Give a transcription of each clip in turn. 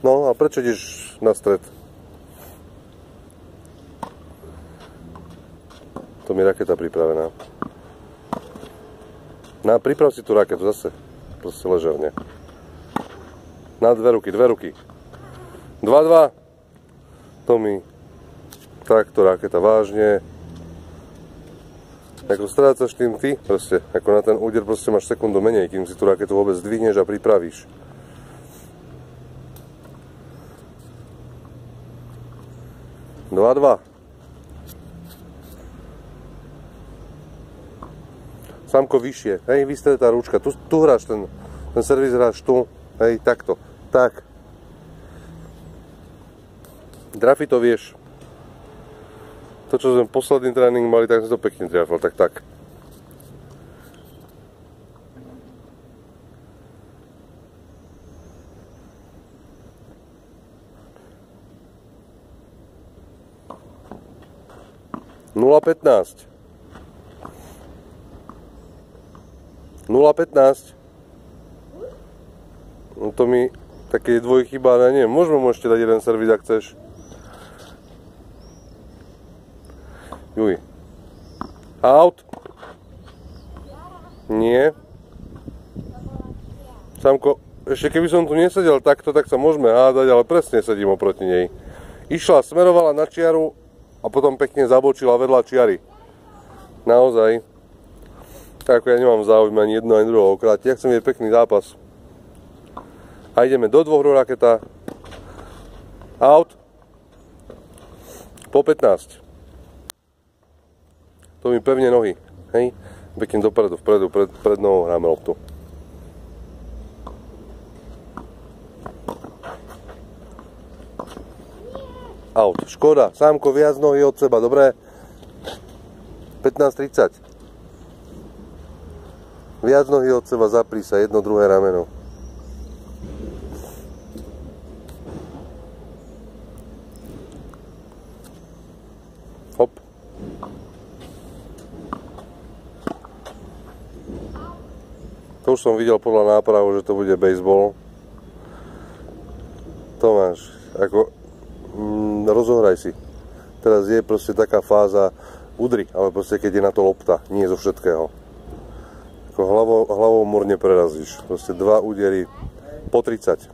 No a prečo ideš na stred? To mi raketa pripravená. Priprav si tú raketu zase. Proste ležerne. Na dve ruky. 2-2. Tomi. Takto raketa vážne. Ako strácaš tým ty, proste. Ako na ten úder proste máš sekundu menej, kým si tú raketu vôbec zdvihneš a pripravíš. Dva. Samko vyššie, hej, vystretá ručka, tu hráš ten servis, hráš tu, hej, takto, tak. Trafi to vieš. To, čo sme posledný tréning mali, tak som to pekne trafil, tak. Nula 15. No to mi také dvoj chýba, ne, neviem, môžete dať jeden servis, ak chceš. Juj. Out. Nie. Samko, ešte keby som tu nesedel takto, tak sa môžeme hádať, ale presne sedím oproti nej. Išla, smerovala na čiaru a potom pekne zabočila vedľa čiary. Naozaj. Tak ako ja nemám záujem ani jedno, ani druhého okrátiť. Ja chcem vidieť pekný zápas. A ideme do dvoch raketa. Out. Po 15. To mi pevne nohy. Hej. Pekne dopredu, pred nohou hráme loptu. Out. Škoda. Sámko, viac nohy od seba. Dobre. 15-30. Viac nohy od seba, zaprí sa, jedno, druhé rameno. Hop. To už som videl podľa nápravu, že to bude baseball. Tomáš, ako rozohraj si. Teraz je proste taká fáza udry, ale proste keď je na to lopta, nie zo všetkého. Ako hlavou morne prerazíš. Proste 2 údery po 30.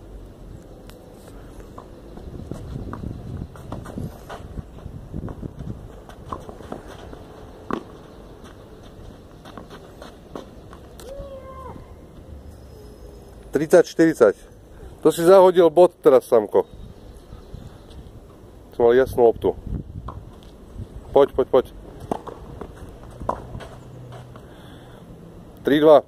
To si zahodil bod teraz, Samko. Som mal jasnú loptu. Poď. 3-2.